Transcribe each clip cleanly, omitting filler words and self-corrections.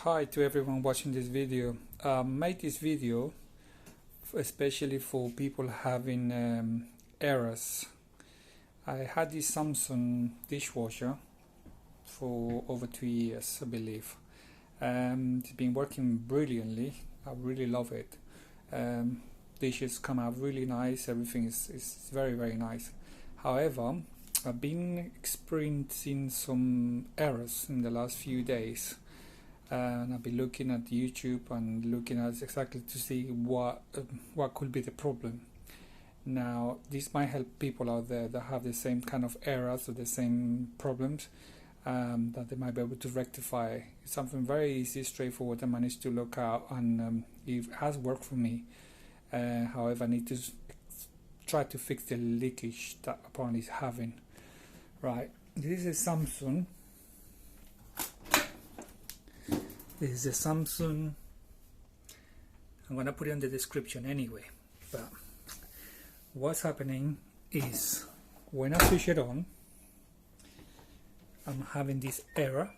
Hi to everyone watching this video. Made this video especially for people having errors. I had this Samsung dishwasher for over 2 years, I believe. It's been working brilliantly. I really love it. Dishes come out really nice. Everything is very nice. However, I've been experiencing some errors in the last few days. And I've been looking at YouTube and looking at exactly to see what could be the problem. Now, this might help people out there that have the same kind of errors or the same problems that they might be able to rectify. It's something very easy, straightforward. I managed to look out, and it has worked for me. However, I need to try to fix the leakage that apparently is having. Right, this is Samsung. This is a Samsung. I'm gonna put it in the description anyway. But what's happening is when I switch it on, I'm having this error.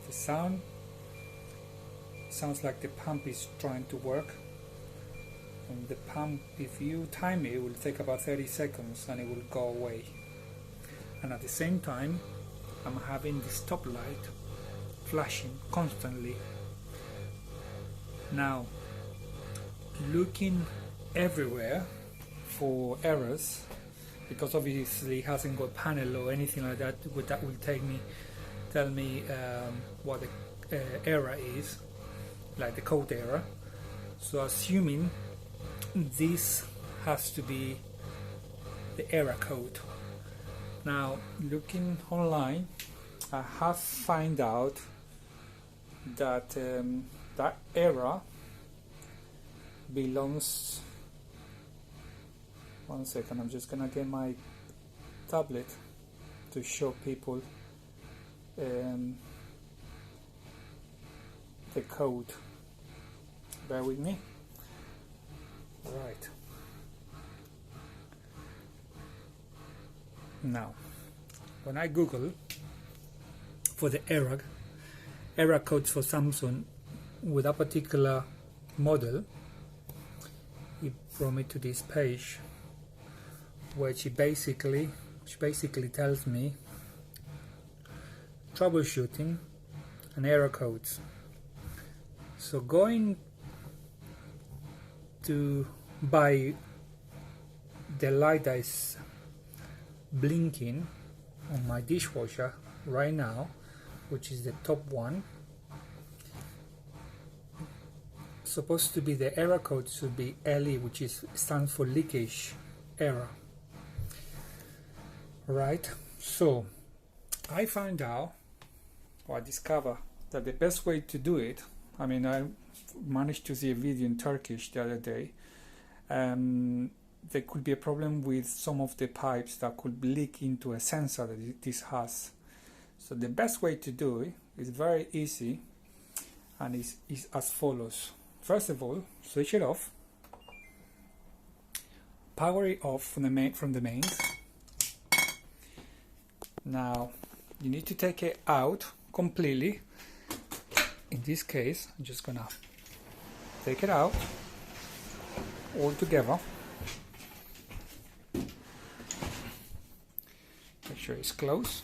The sound sounds like the pump is trying to work. And the pump, if you time it, will take about 30 seconds and it will go away. And at the same time, I'm having this top light flashing constantly. Now, looking everywhere for errors, because obviously it hasn't got panel or anything like that, that will tell me what the error is, like the code error. So assuming this has to be the error code. Now, looking online, I have found out that that error belongs. One second, I'm just gonna get my tablet to show people the code. Bear with me. Right. Now, when I Google for the error codes for Samsung with a particular model, it brought me to this page where she basically tells me troubleshooting and error codes. So going to buy the light that is blinking on my dishwasher right now, which is the top one, supposed to be the error code should be LE, which stands for leakage error. Right, so I found out, or I discovered that the best way to do it, I mean, I managed to see a video in Turkish the other day. There could be a problem with some of the pipes that could leak into a sensor that this has. So the best way to do it is very easy, and is as follows. First of all, switch it off, power it off from the mains. Now you need to take it out completely. In this case, I'm just gonna take it out all together. Make sure it's closed.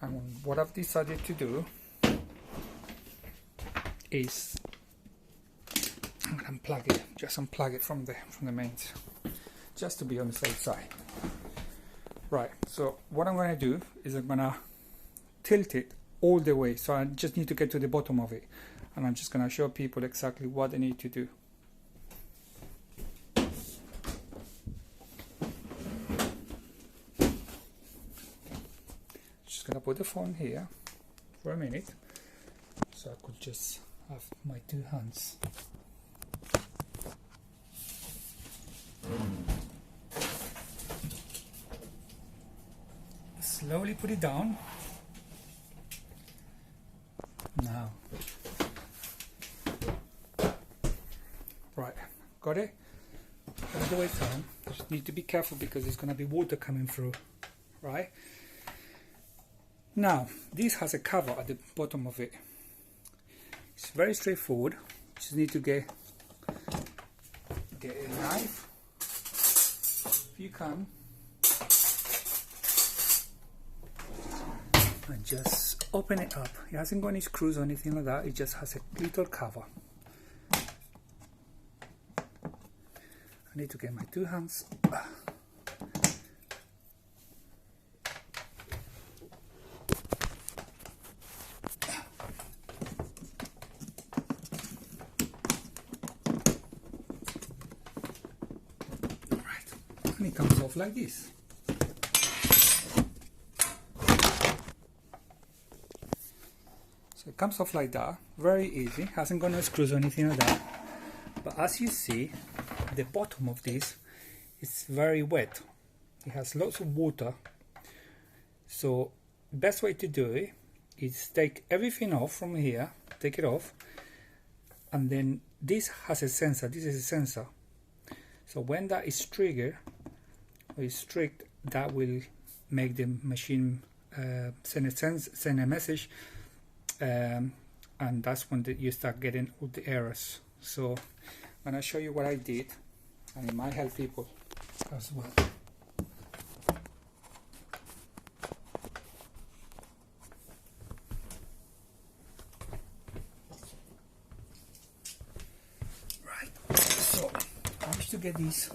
And what I've decided to do is I'm gonna unplug it, just unplug it from the mains, just to be on the safe side. Right, so what I'm gonna do is I'm gonna tilt it all the way, so I just need to get to the bottom of it, and I'm just gonna show people exactly what they need to do. Gonna put the phone here for a minute, so I could just have my two hands. Slowly put it down. Now, right, got it. all the way down. Just need to be careful because there's going to be water coming through, right? Now this has a cover at the bottom of it. It's very straightforward. Just need to get a knife if you can, and just open it up. It hasn't got any screws or anything like that. It just has a little cover. I need to get my two hands. And it comes off like this. So it comes off like that, very easy, hasn't got no screws or anything like that. But as you see, the bottom of this is very wet. It has lots of water. So the best way to do it is take everything off from here, take it off, and then this has a sensor. This is a sensor. So when that is triggered or is strict, that will make the machine send a message, and that's when you start getting all the errors. So I'm going to show you what I did, and it might help people as well. Right, so I wish to get these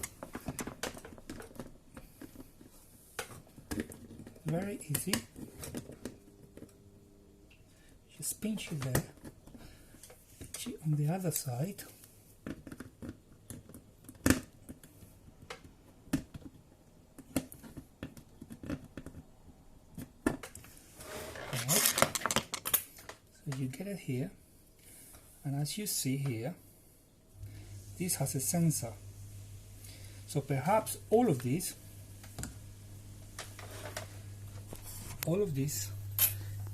very easy. Just pinch it there, pinch it on the other side. Right. So you get it here, and as you see here, this has a sensor. So perhaps all of this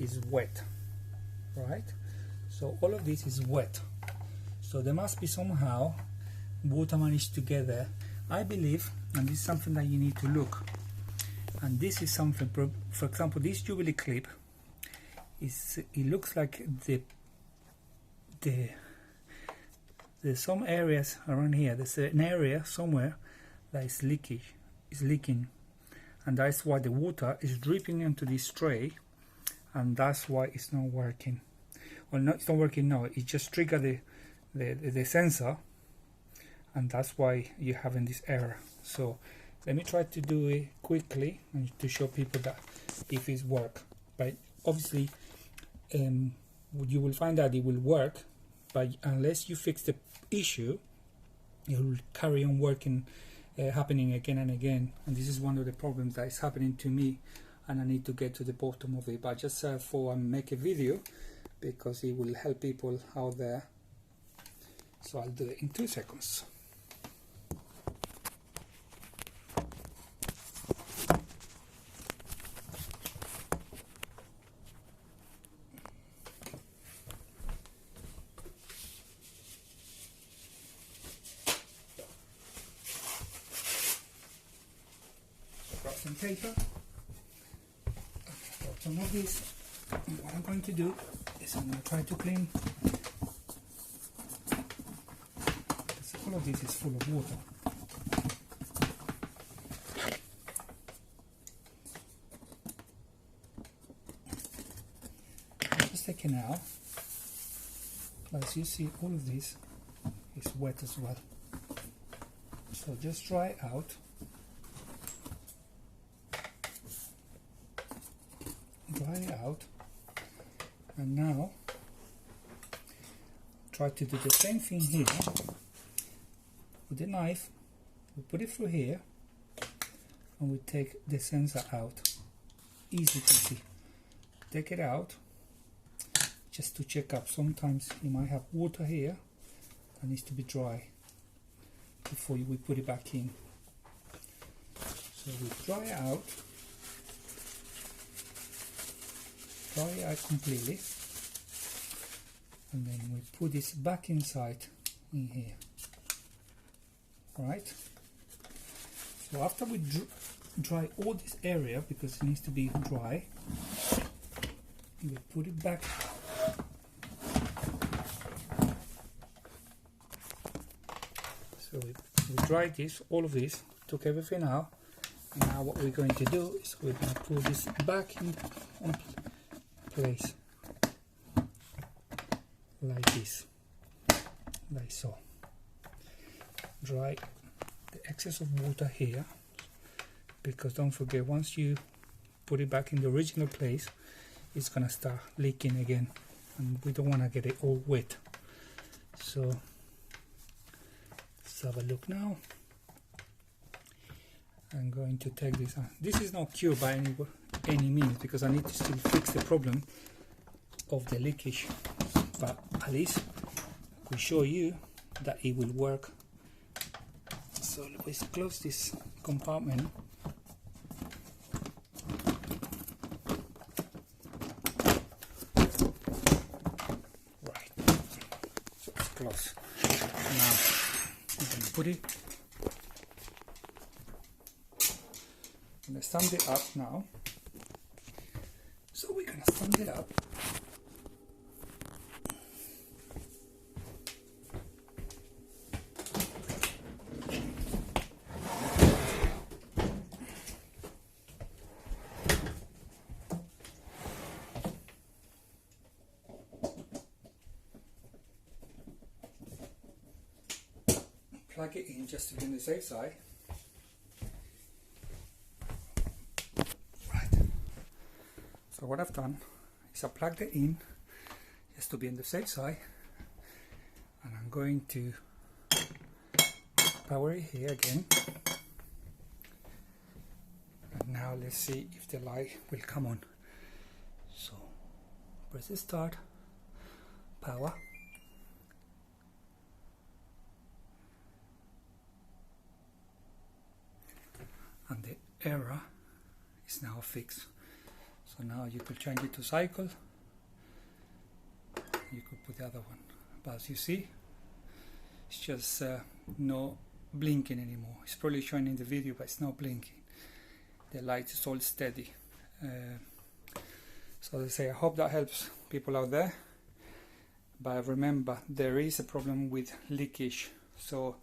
is wet, right? So all of this is wet. So there must be somehow water managed to get there, I believe, and this is something that you need to look. And this is something, for example, this Jubilee clip is, it looks like there's some areas around here. There's an area somewhere that is leaking, and that's why the water is dripping into this tray, and that's why it's not working. Well, no, it's not working now. It just triggered the sensor, and that's why you're having this error. So let me try to do it quickly and to show people that if it works. But obviously, you will find that it will work, but unless you fix the issue, it will carry on working, happening again and again. And this is one of the problems that is happening to me, and I need to get to the bottom of it. But just for make a video, because it will help people out there. So I'll do it in 2 seconds. Grab some paper, grab some of this. And what I'm going to do is I'm going to try to clean, because all of this is full of water. Just taken out, but as you see, all of this is wet as well. So just dry it out. Dry it out, and now try to do the same thing here with the knife. We put it through here, and we take the sensor out. Easy peasy. Take it out just to check up. Sometimes you might have water here that needs to be dry before we put it back in. So we dry it out. Dry it out completely, and then we put this back inside in here. Right, So after we dry all this area, because it needs to be dry, we put it back. So we dried this, all of this, took everything out, and now what we're going to do is we're going to put this back in place, like this, like so. Dry the excess of water here, because don't forget, once you put it back in the original place, it's gonna start leaking again, and we don't want to get it all wet. So let's have a look now. I'm going to take this. This is not cured by any means, because I need to still fix the problem of the leakage, but at least we show you that it will work. So let's close this compartment. Right, so it's closed. Now I'm going to put it. I'm going to stand it up now. So we're going to stand it up. Plug it in just to be on the safe side. Right. So what I've done is I plugged it in just to be on the safe side, and I'm going to power it here again. And now let's see if the light will come on. So press the start, power. And the error is now fixed. So now you could change it to cycle. You could put the other one. But as you see, it's just no blinking anymore. It's probably showing in the video, but it's not blinking. The light is all steady. So as I say, I hope that helps people out there. But remember, there is a problem with leakage, so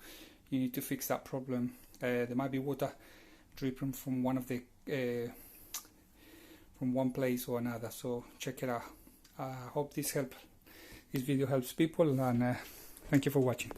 you need to fix that problem. There might be water dripping from one of the from one place or another, so check it out. I hope this video helps people, and thank you for watching.